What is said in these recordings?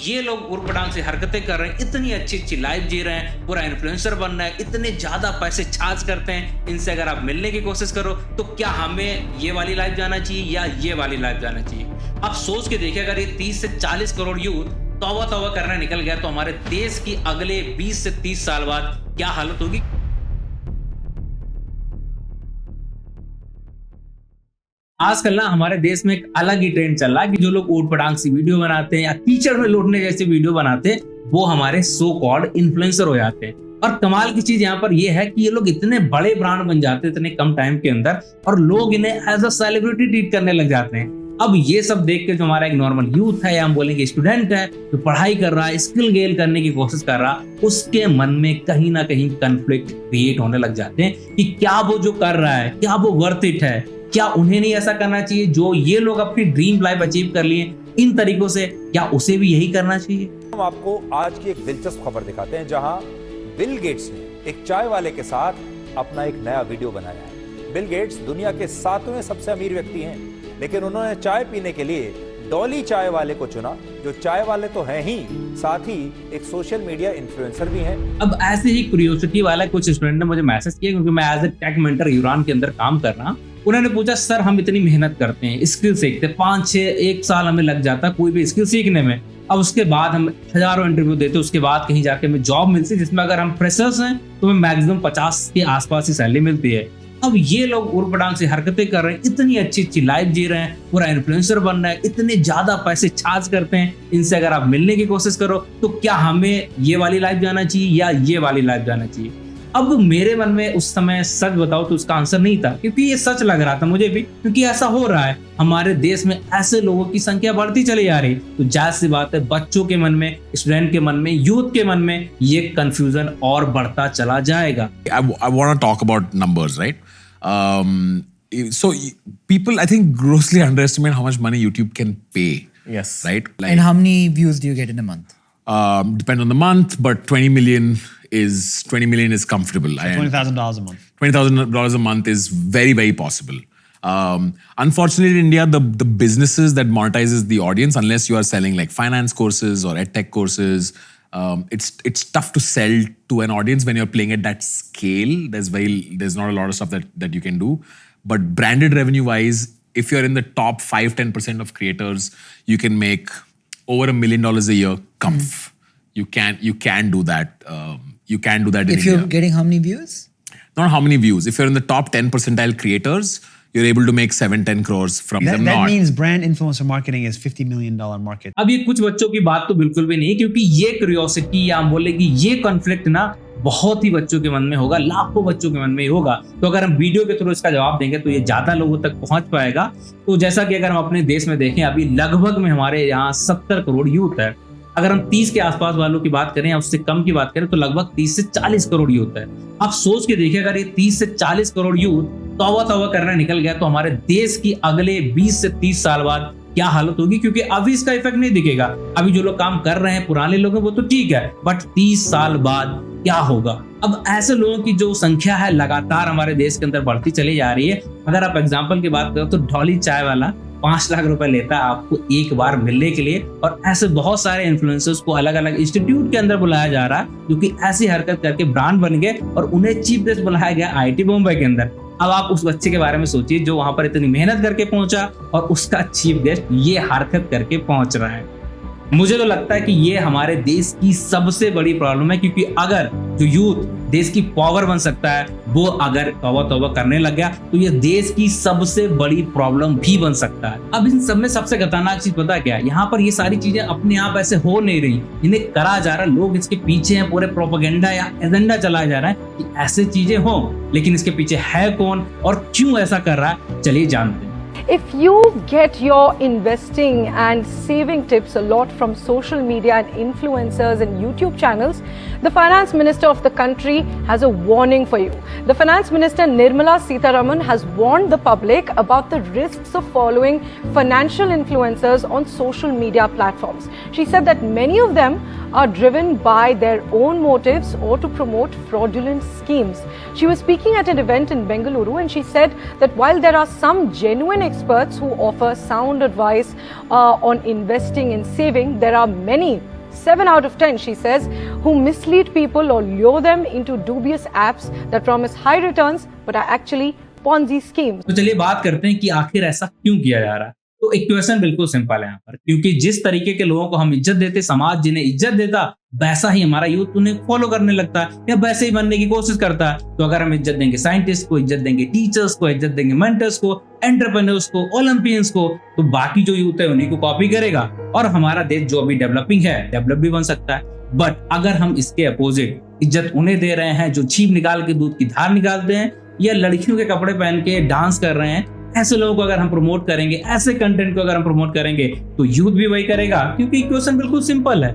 ये लोग उर्पटांग से हरकतें कर रहे हैं, इतनी अच्छी अच्छी लाइफ जी रहे हैं, पूरा इन्फ्लुएंसर बन रहा है, इतने ज्यादा पैसे चार्ज करते हैं। इनसे अगर आप मिलने की कोशिश करो तो क्या हमें ये वाली लाइफ जाना चाहिए या ये वाली लाइफ जाना चाहिए? आप सोच के देखिए, अगर ये 30 से 40 करोड़ यूथ तौबा तौबा करने निकल गया तो हमारे देश की अगले 20 से 30 साल बाद क्या हालत होगी? आजकल ना हमारे देश में एक अलग ही ट्रेंड चल रहा है कि जो लोग ऊट पटांग सी वीडियो बनाते हैं या कीचड़ में लौटने जैसी वीडियो बनाते हैं, वो हमारे सो कॉल्ड इन्फ्लुएंसर हो जाते हैं। और कमाल की चीज यहाँ पर ये है कि ये लोग इतने बड़े ब्रांड बन जाते हैं इतने कम टाइम के अंदर, और लोग इन्हें एज अ सेलिब्रिटी ट्रीट करने लग जाते हैं। अब ये सब देख के जो हमारा एक नॉर्मल यूथ है या हम बोलेंगे स्टूडेंट है, जो पढ़ाई कर रहा है, स्किल गेन करने की कोशिश कर रहा, उसके मन में कहीं ना कहीं कन्फ्लिक्ट क्रिएट होने लग जाते हैं कि क्या वो जो कर रहा है, क्या वो वर्थ इट है, क्या उन्हें नहीं ऐसा करना चाहिए जो ये लोग अपनी ड्रीम लाइफ अचीव कर लिए इन तरीकों से, क्या उसे भी यही करना चाहिए? हम आपको आज की एक दिलचस्प खबर दिखाते हैं जहां बिल गेट्स ने एक चाय वाले के साथ अपना एक नया वीडियो बनाया है। बिल गेट्स दुनिया के 7वें सबसे अमीर व्यक्ति हैं, लेकिन उन्होंने चाय पीने के लिए डॉली चाय वाले को चुना, जो चाय वाले तो हैं ही, साथ ही एक सोशल मीडिया इन्फ्लुएंसर भी हैं। अब ऐसे ही क्यूरियोसिटी वाला कुछ स्टूडेंट ने मुझे मैसेज किया, क्योंकि मैं एज ए टेक मेंटर यूरान के अंदर काम कर रहा हूं। उन्होंने पूछा, सर हम इतनी मेहनत करते हैं, स्किल सीखते, 5-6 1 साल हमें लग जाता कोई भी स्किल सीखने में, अब उसके बाद हम हजारों इंटरव्यू देते, उसके बाद कहीं जाके हमें जॉब मिलती है जिसमें अगर हम फ्रेशर्स हैं तो हमें मैक्सिमम 50 के आसपास ही सैलरी मिलती है। अब ये लोग उर्पटांग से हरकतें कर रहे हैं, इतनी अच्छी अच्छी लाइफ जी रहे हैं, पूरा इन्फ्लुएंसर बन रहा है, इतने ज्यादा पैसे चार्ज करते हैं। इनसे अगर आप मिलने की कोशिश करो तो क्या हमें ये वाली लाइफ जाना चाहिए या ये वाली लाइफ जाना चाहिए? अब मेरे मन में उस समय सच बताओ तो उसका आंसर नहीं था, क्योंकि ये सच लग रहा था मुझे भी, क्योंकि ऐसा हो रहा है हमारे देश में, ऐसे लोगों की संख्या बढ़ती चली जा रही। तो जाहिर सी बात है बच्चों के मन में, स्टूडेंट के मन में, यूथ के मन में ये कंफ्यूजन और बढ़ता चला जाएगा। I want to talk about numbers, right? So people, I think, grossly underestimate how much money YouTube can pay. Yes. Right? And how many views do you get in a month? Depend on the month, but 20 million is comfortable. $20,000 a month. $20,000 a month is very, very possible. Unfortunately, in India, the businesses that monetizes the audience, unless you are selling like finance courses or edtech courses, it's tough to sell to an audience when you're playing at that scale. There's not a lot of stuff that you can do. But branded revenue wise, if you're in the top 5-10% of creators, you can make over $1 million a year. You can do that. You can do that in If you're India. getting how many views? Not how many views. If you're in the top 10 percentile creators, you're able to make 7-10 crores from them. That means brand influencer marketing is $50 million market. अब ये कुछ बच्चों की बात तो बिल्कुल भी नहीं, क्योंकि ये क्यूरियोसिटी या हम बोले कि ये कॉन्फ्लिक्ट ना बहुत ही बच्चों के मन में होगा, लाखों बच्चों के मन में ही होगा। तो अगर हम वीडियो के थ्रू इसका जवाब देंगे तो ये ज्यादा लोगों तक पहुंच पाएगा। तो जैसा कि अगर हम अपने देश में देखें, अभी लगभग में हमारे यहाँ 70 करोड़ यूथ है। अगर हम 30 के आसपास वालों की बात करें या उससे कम की बात करें तो लगभग 30 से 40 करोड़ यूथ है। आप सोच के देखिए, अगर ये 30 से 40 करोड़ यूथ तौबा तौबा करने निकल गया तो हमारे देश की अगले 20 से 30 साल बाद क्या हालत होगी? क्योंकि अभी इसका इफेक्ट नहीं दिखेगा। अभी जो लोग काम कर रहे हैं, पुराने लोग हैं, वो तो ठीक है, बट 30 साल बाद क्या होगा? अब ऐसे लोगों की जो संख्या है लगातार हमारे देश के अंदर बढ़ती चली जा रही है। अगर आप एग्जाम्पल की बात करो तो डॉली चाय वाला 5 लाख रुपए लेता है आपको एक बार मिलने के लिए, और ऐसे बहुत सारे इन्फ्लुएंसर्स को अलग अलग इंस्टीट्यूट के अंदर बुलाया जा रहा है जो कि ऐसी हरकत करके ब्रांड बन गए और उन्हें चीफ गेस्ट बुलाया गया आईआईटी बॉम्बे के अंदर। अब आप उस बच्चे के बारे में सोचिए जो वहां पर इतनी मेहनत करके पहुंचा और उसका चीफ गेस्ट ये हरकत करके पहुंच रहा है। मुझे तो लगता है कि ये हमारे देश की सबसे बड़ी प्रॉब्लम है, क्योंकि अगर जो यूथ देश की पावर बन सकता है, वो अगर तौबा तौबा करने लग गया तो ये देश की सबसे बड़ी प्रॉब्लम भी बन सकता है। अब इन सब में सबसे खतरनाक चीज पता क्या है? यहाँ पर ये सारी चीजें अपने आप ऐसे हो नहीं रही, इन्हें करा जा रहा है, लोग इसके पीछे हैं, पूरे प्रोपेगेंडा या एजेंडा चलाया जा रहा है कि ऐसे चीजें हो, लेकिन इसके पीछे है कौन और क्यों ऐसा कर रहा है, चलिए जानते हैं। If you get your investing and saving tips a lot from social media and influencers and YouTube channels, the finance minister of the country has a warning for you. The finance minister Nirmala Sitharaman has warned the public about the risks of following financial influencers on social media platforms. She said that many of them are driven by their own motives or to promote fraudulent schemes. She was speaking at an event in Bengaluru and she said that while there are some genuine experts who offer sound advice on investing and saving. There are many, 7 out of 10, she says, who mislead people or lure them into dubious apps that promise high returns but are actually Ponzi schemes. तो चलिए बात करते हैं कि आखिर ऐसा क्यों किया जा रहा है। तो इक्वेशन बिल्कुल सिंपल है यहाँ पर, क्योंकि जिस तरीके के लोगों को हम इज्जत देते, समाज जिन्हें इज्जत देता, वैसा ही हमारा यूथ उन्हें फॉलो करने लगता है या वैसे ही बनने की कोशिश करता है। तो अगर हम इज्जत देंगे साइंटिस्ट को, इज्जत देंगे टीचर्स को, इज्जत देंगे मेंटर्स को, एंटरप्रेन्योर्स को, ओलंपियंस को, तो बाकी जो यूथ है उन्हीं को कॉपी करेगा और हमारा देश जो अभी डेवलपिंग है, डेवलप भी बन सकता है। बट अगर हम इसके अपोजिट इज्जत उन्हें दे रहे हैं जो छीप निकाल के दूध की धार निकालते हैं या लड़कियों के कपड़े पहन के डांस कर रहे हैं, ऐसे लोगों को अगर हम प्रमोट करेंगे, ऐसे कंटेंट को अगर हम प्रमोट करेंगे, तो यूथ भी वही करेगा, क्योंकि इक्वेशन बिल्कुल सिंपल है।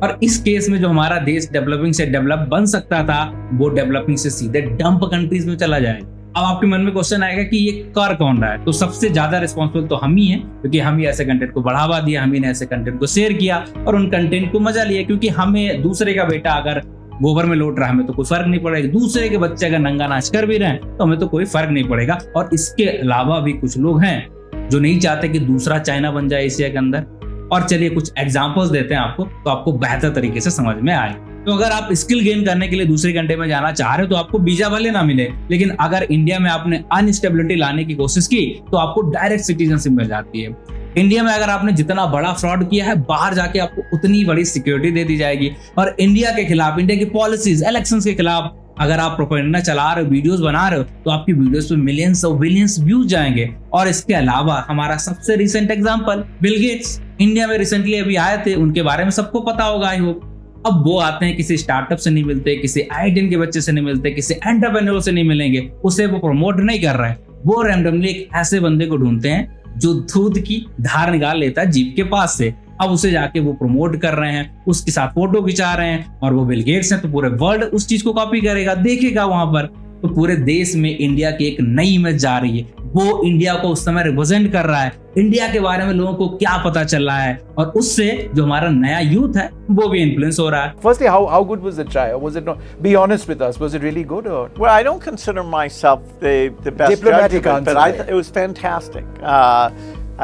और इस केस में जो हमारा देश डेवलपिंग से डेवलप बन सकता था, वो डेवलपिंग से सीधे डंप कंट्रीज में चला जाएगा। अब आपके मन में क्वेश्चन आएगा कि ये कर कौन रहा है? तो सबसे ज्यादा रिस्पॉन्सिबल तो हम ही हैं, क्योंकि हम ही ऐसे कंटेंट को बढ़ावा दिया, हम ही ने ऐसे कंटेंट को शेयर किया और उन कंटेंट को मजा लिया। क्योंकि हमें दूसरे का बेटा अगर गोबर में लौट रहा है, हमें तो कोई फर्क नहीं पड़ेगा। दूसरे के बच्चे अगर नंगा नाच कर भी रहे हैं तो हमें तो कोई फर्क नहीं पड़ेगा। और इसके अलावा भी कुछ लोग हैं जो नहीं चाहते कि दूसरा चाइना बन जाए एशिया के अंदर। और चलिए कुछ एग्जांपल्स देते हैं आपको, तो आपको बेहतर तरीके से समझ में आए। तो अगर आप स्किल गेन करने के लिए दूसरे कंट्री में जाना चाह रहे हो तो आपको वीजा भले ना मिले, लेकिन अगर इंडिया में आपने अनस्टेबिलिटी लाने की कोशिश की तो आपको डायरेक्ट सिटीजनशिप मिल जाती है। इंडिया में अगर आपने जितना बड़ा फ्रॉड किया है, बाहर जाके आपको उतनी बड़ी सिक्योरिटी दे दी जाएगी। और इंडिया के खिलाफ, इंडिया की पॉलिसीज, इलेक्शंस के खिलाफ अगर आप प्रोपेगेंडा चला रहे हो, वीडियोस बना रहे हो, तो आपकी वीडियोस पे मिलियंस और बिलियंस व्यूज जाएंगे। और इसके अलावा हमारा सबसे recent example Bill Gates India में रिसेंटली अभी आए थे, उनके बारे में सबको पता होगा आई होप। अब वो आते हैं, किसी स्टार्टअप से नहीं मिलते, किसी आईटी के बच्चे से नहीं मिलते, किसी एंटरप्रेन्योर से नहीं मिलेंगे, उसे वो प्रमोट नहीं कर रहे हैं। वो रैंडमली एक ऐसे बंदे को ढूंढते हैं जो दूध की धार निकाल लेता है जीप के पास से। अब उसे जाके वो प्रमोट कर रहे हैं, उसके साथ फोटो खिंचा रहे हैं, और वो बिल गेट्स हैं तो पूरे वर्ल्ड उस चीज को कॉपी करेगा, देखेगा वहां पर। तो पूरे देश में इंडिया की एक नई इमेज जा रही है, वो इंडिया को उस समय रिप्रेजेंट कर रहा है। इंडिया के बारे में लोगों को क्या पता चल रहा है, और उससे जो हमारा नया यूथ है वो भी इन्फ्लुएंस हो रहा है। Firstly, how good was the chai? Or was it not? Be honest with us. Was it really good? Or Well, I don't consider myself the best Diplomatic judge of it, but answer. it was fantastic.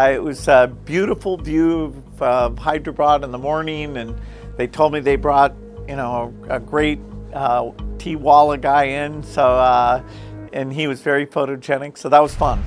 It was a beautiful view of Hyderabad in the morning, and they told me they brought, a great tea walla guy in, so and he was very photogenic, so that was fun.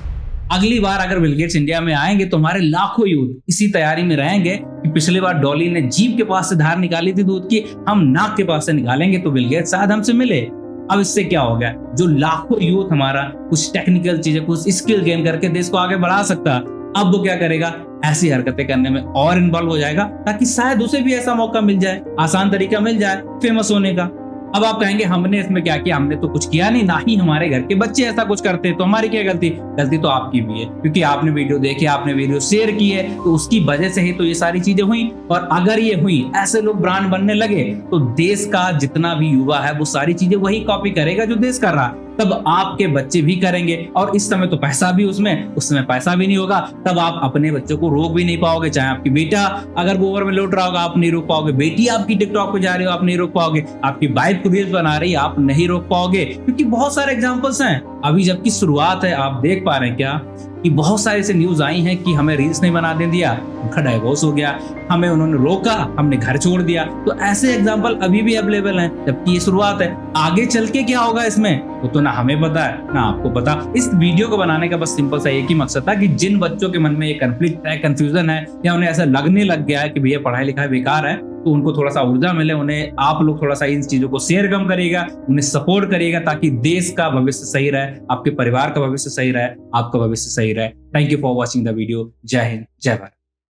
अगली बार अगर Bill Gates India में आएंगे तो हमारे लाखों youth इसी तैयारी में रहेंगे कि पिछली बार डॉली ने जीप के पास से धार निकाली थी दूध की, हम नाक के पास से निकालेंगे तो बिल गेट्स शायद हमसे मिले। अब इससे क्या हो गया, जो लाखों यूथ हमारा कुछ टेक्निकल चीजें, कुछ स्किल गेन करके देश को आगे बढ़ा सकता, अब वो क्या करेगा, ऐसी हरकतें करने में और इन्वॉल्व हो जाएगा, ताकि शायद उसे भी ऐसा मौका मिल जाए, आसान तरीका मिल जाए फेमस होने का। अब आप कहेंगे हमने इसमें क्या किया, हमने तो कुछ किया नहीं, ना ही हमारे घर के बच्चे ऐसा कुछ करते, तो हमारी क्या गलती? गलती तो आपकी भी है, क्योंकि आपने वीडियो देखी, आपने वीडियो शेयर की है, तो उसकी वजह से ही तो ये सारी चीजें हुई। और अगर ये हुई, ऐसे लोग ब्रांड बनने लगे, तो देश का जितना भी युवा है वो सारी चीजें वही कॉपी करेगा जो देश कर रहा है। तब आपके बच्चे भी करेंगे, और इस समय तो पैसा भी उसमें, उस समय पैसा भी नहीं होगा, तब आप अपने बच्चों को रोक भी नहीं पाओगे। चाहे आपकी बेटा अगर गोबर में लौट रहा होगा, आप नहीं रोक पाओगे, बेटी आपकी टिकटॉक पे जा रही हो, आप नहीं रोक पाओगे, आपकी वाइफ रील्स बना रही है, आप नहीं रोक पाओगे, क्योंकि बहुत सारे एग्जांपल्स हैं। अभी जबकि शुरुआत है, आप देख पा रहे हैं क्या कि बहुत सारी ऐसी न्यूज आई हैं कि हमें रील्स नहीं बनाने दिया, उनका डाइवोर्स हो गया, हमें उन्होंने रोका, हमने घर छोड़ दिया। तो ऐसे एग्जांपल अभी भी अवेलेबल हैं, जबकि ये शुरुआत है। आगे चल के क्या होगा इसमें वो तो ना हमें पता है ना आपको पता। इस वीडियो को बनाने का बस सिंपल सा एक ही मकसद था कि जिन बच्चों के मन में ये कंफ्लिक्ट है, कंफ्यूजन है, या उन्हें ऐसा लगने लग गया है कि भैया पढ़ाई लिखाई बेकार है, तो उनको थोड़ा सा ऊर्जा मिले। उन्हें आप लोग थोड़ा सा इन चीजों को शेयर कम करिएगा, उन्हें सपोर्ट करिएगा, ताकि देश का भविष्य सही रहे, आपके परिवार का भविष्य सही रहे, आपका भविष्य सही रहे। Thank you for watching the video. जय हिंद, जय भारत।